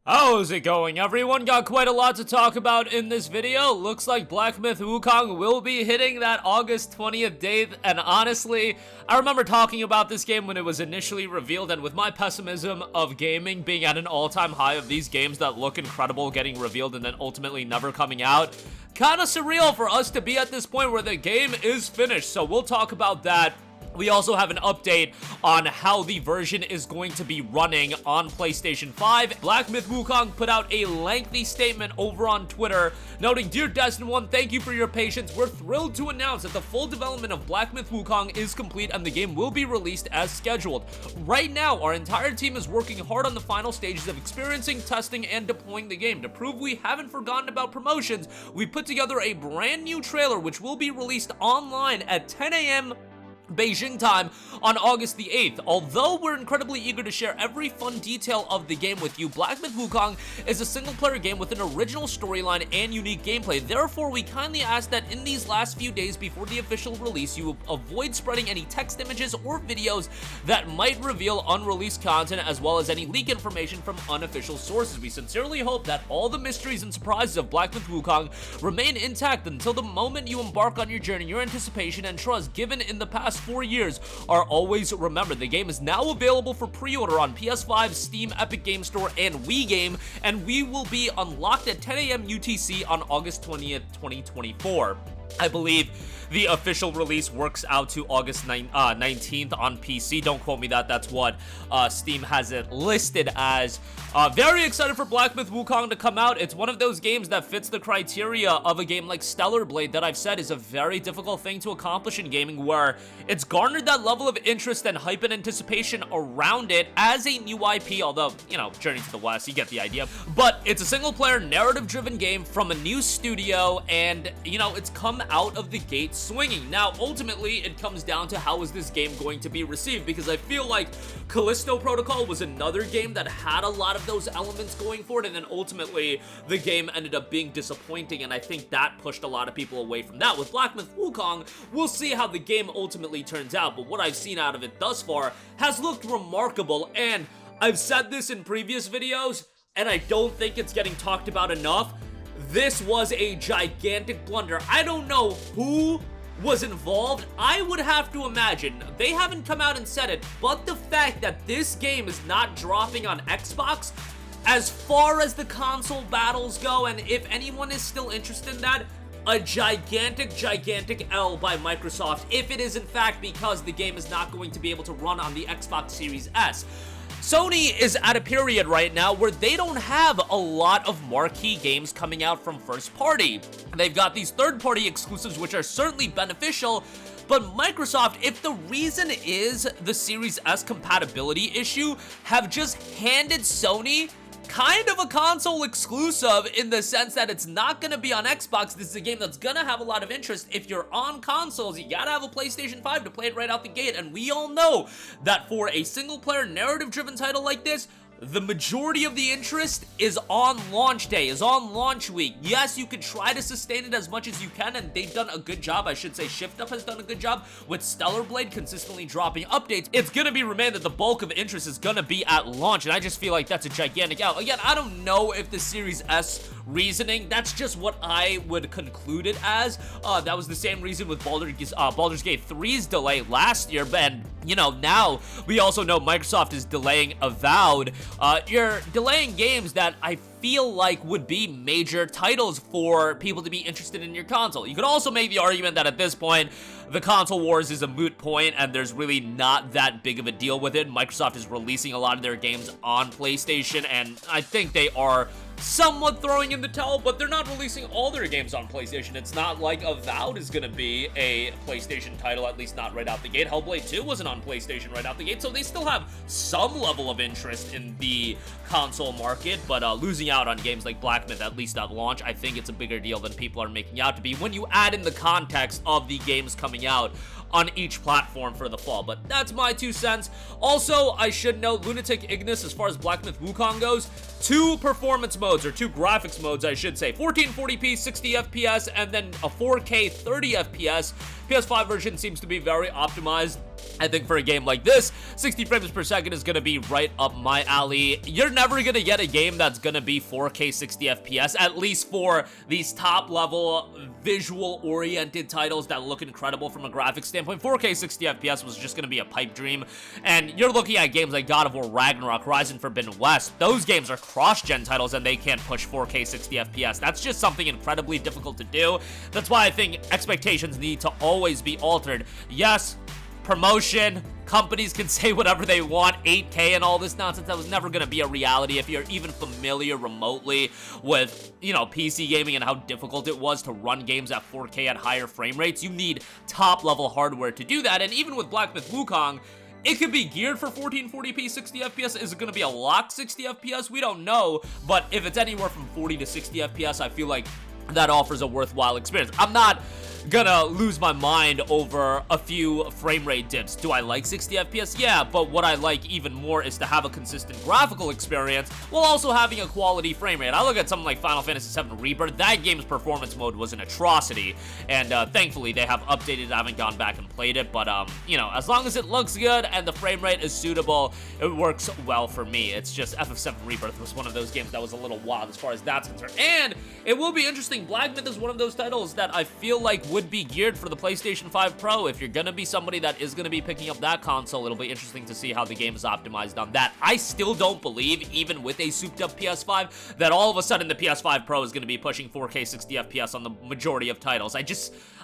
How's it going, everyone? Got quite a lot to talk about in this video. Looks like Black Myth Wukong will be hitting that August 20th date, and honestly, I remember talking about this game when it was initially revealed, and with my pessimism of gaming being at an all-time high of these games that look incredible getting revealed and then ultimately never coming out, kinda surreal for us to be at this point where the game is finished, so we'll talk about that. We also have an update on how the version is going to be running on PlayStation 5. Black Myth Wukong put out a lengthy statement over on Twitter noting, "Dear Destin 1, thank you for your patience. We're thrilled to announce that the full development of Black Myth Wukong is complete and the game will be released as scheduled. Right now, our entire team is working hard on the final stages of experiencing, testing, and deploying the game. To prove we haven't forgotten about promotions, we put together a brand new trailer which will be released online at 10 a.m. Beijing time on August the 8th. Although we're incredibly eager to share every fun detail of the game with you, Black Myth Wukong is a single-player game with an original storyline and unique gameplay. Therefore, we kindly ask that in these last few days before the official release, you avoid spreading any text images or videos that might reveal unreleased content, as well as any leak information from unofficial sources. We sincerely hope that all the mysteries and surprises of Black Myth Wukong remain intact until the moment you embark on your journey. Your anticipation and trust given in the past 4 years are always remembered." The game is now available for pre-order on PS5, Steam, Epic Game Store, and Wii Game, and we will be unlocked at 10 a.m. UTC on August 20th, 2024. I believe the official release works out to August 19th on PC. Don't quote me that. That's what Steam has it listed as. Very excited for Black Myth Wukong to come out. It's one of those games that fits the criteria of a game like Stellar Blade that I've said is a very difficult thing to accomplish in gaming, where it's garnered that level of interest and hype and anticipation around it as a new IP, although, you know, Journey to the West, you get the idea. But it's a single-player, narrative-driven game from a new studio, and, you know, it's come out of the gate swinging. Now, ultimately, it comes down to how is this game going to be received, because I feel like Callisto Protocol was another game that had a lot of those elements going for it, and then ultimately the game ended up being disappointing, and I think that pushed a lot of people away from that. With Black Myth Wukong, we'll see how the game ultimately turns out, but what I've seen out of it thus far has looked remarkable, and I've said this in previous videos, and I don't think it's getting talked about enough. This was a gigantic blunder. I don't know who was involved. I would have to imagine, they haven't come out and said it, but the fact that this game is not dropping on Xbox, as far as the console battles go, and if anyone is still interested in that, a gigantic L by Microsoft, if it is in fact because the game is not going to be able to run on the Xbox Series S. Sony is at a period right now where they don't have a lot of marquee games coming out from first party. They've got these third-party exclusives, which are certainly beneficial, but Microsoft, if the reason is the Series S compatibility issue, have just handed Sony kind of a console exclusive in the sense that it's not going to be on Xbox. This is a game that's going to have a lot of interest. If you're on consoles, you gotta have a PlayStation 5 to play it right out the gate, and we all know that for a single-player narrative-driven title like this, the majority of the interest is on launch day, is on launch week. Yes, you can try to sustain it as much as you can, and they've done a good job. I should say Shift Up has done a good job with Stellar Blade consistently dropping updates. It's gonna be remain that the bulk of interest is gonna be at launch, and I just feel like that's a gigantic out. Again, I don't know if the Series S reasoning, that's just what I would conclude it as. That was the same reason with Baldur's Gate 3's delay last year, and, you know, now we also know Microsoft is delaying Avowed. You're delaying games that I feel like would be major titles for people to be interested in your console. You could also make the argument that at this point, the console wars is a moot point and there's really not that big of a deal with it. Microsoft is releasing a lot of their games on PlayStation, and I think they are somewhat throwing in the towel, but they're not releasing all their games on PlayStation. It's not like Avowed is gonna be a PlayStation title, at least not right out the gate. Hellblade 2 wasn't on PlayStation right out the gate, so they still have some level of interest in the console market, but losing out on games like Black Myth, at least at launch, I think it's a bigger deal than people are making out to be when you add in the context of the games coming out on each platform for the fall. But that's my 2 cents. Also, I should note, Lunatic Ignis, as far as Black Myth Wukong goes, 2 performance modes, or 2 graphics modes, I should say. 1440p, 60 FPS, and then a 4K 30 FPS. PS5 version seems to be very optimized. I think for a game like this, 60 frames per second is going to be right up my alley. You're never going to get a game that's going to be 4K 60 FPS, at least for these top-level, visual-oriented titles that look incredible from a graphics standpoint. 4K 60 FPS was just going to be a pipe dream, and you're looking at games like God of War Ragnarok, Horizon Forbidden West. Those games are cross-gen titles, and they can't push 4K 60 FPS. That's just something incredibly difficult to do. That's why I think expectations need to always be altered. Yes, promotion, companies can say whatever they want, 8K and all this nonsense. That was never going to be a reality. If you're even familiar remotely with, PC gaming and how difficult it was to run games at 4K at higher frame rates, you need top-level hardware to do that. And even with Black Myth Wukong, it could be geared for 1440p 60 FPS. Is it going to be a locked 60 FPS? We don't know, but if it's anywhere from 40 to 60 FPS, I feel like that offers a worthwhile experience. I'm not gonna lose my mind over a few frame rate dips. Do I like 60 FPS? Yeah, but what I like even more is to have a consistent graphical experience while also having a quality frame rate. I look at something like Final Fantasy VII Rebirth. That game's performance mode was an atrocity, and thankfully they have updated it. I haven't gone back and played it, but as long as it looks good and the frame rate is suitable, it works well for me. It's just FF7 Rebirth was one of those games that was a little wild as far as that's concerned. And it will be interesting. Black Myth is one of those titles that I feel like would be geared for the PlayStation 5 Pro. If you're gonna be somebody that is gonna be picking up that console, it'll be interesting to see how the game is optimized on that. I still don't believe, even with a souped up PS5, that all of a sudden the PS5 Pro is gonna be pushing 4K 60 FPS on the majority of titles.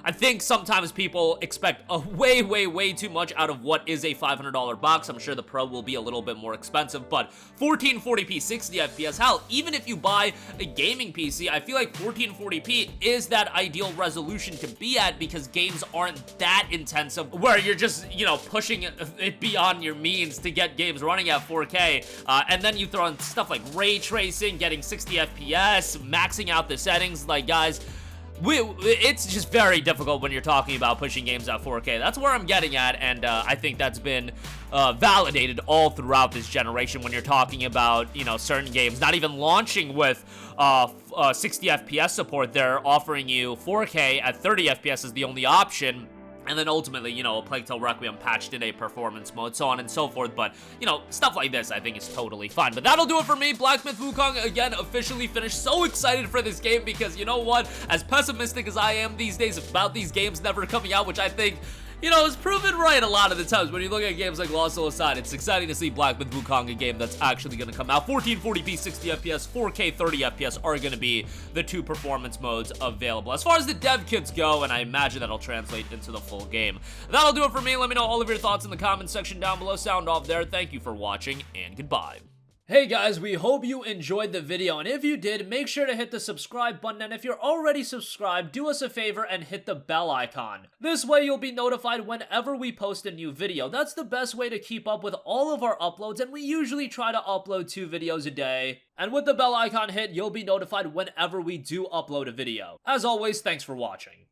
I think sometimes people expect a way too much out of what is a $500 box. I'm sure the Pro will be a little bit more expensive, but 1440p 60 FPS, hell, even if you buy a gaming PC, I feel like 1440p is that ideal resolution to be at, because games aren't that intensive where you're just, pushing it beyond your means to get games running at 4K. And then you throw in stuff like ray tracing, getting 60 FPS, maxing out the settings. Like, guys, it's just very difficult when you're talking about pushing games at 4K. That's where I'm getting at, and I think that's been validated all throughout this generation when you're talking about, certain games not even launching with 60 FPS support. They're offering you 4K at 30 FPS as the only option. And then ultimately, A Plague Tale Requiem patched in a performance mode, so on and so forth. But, stuff like this I think is totally fine. But that'll do it for me. Black Myth Wukong, again, officially finished. So excited for this game because, you know what? As pessimistic as I am these days about these games never coming out, which I think, is proven right a lot of the times. When you look at games like Lost Soul Aside, it's exciting to see Black Myth Wukong, a game that's actually going to come out. 1440p 60 FPS, 4K 30 FPS are going to be the two performance modes available. As far as the dev kits go, and I imagine that'll translate into the full game. That'll do it for me. Let me know all of your thoughts in the comments section down below. Sound off there. Thank you for watching, and goodbye. Hey guys, we hope you enjoyed the video, and if you did, make sure to hit the subscribe button, and if you're already subscribed, do us a favor and hit the bell icon. This way you'll be notified whenever we post a new video. That's the best way to keep up with all of our uploads, and we usually try to upload 2 videos a day. And with the bell icon hit, you'll be notified whenever we do upload a video. As always, thanks for watching.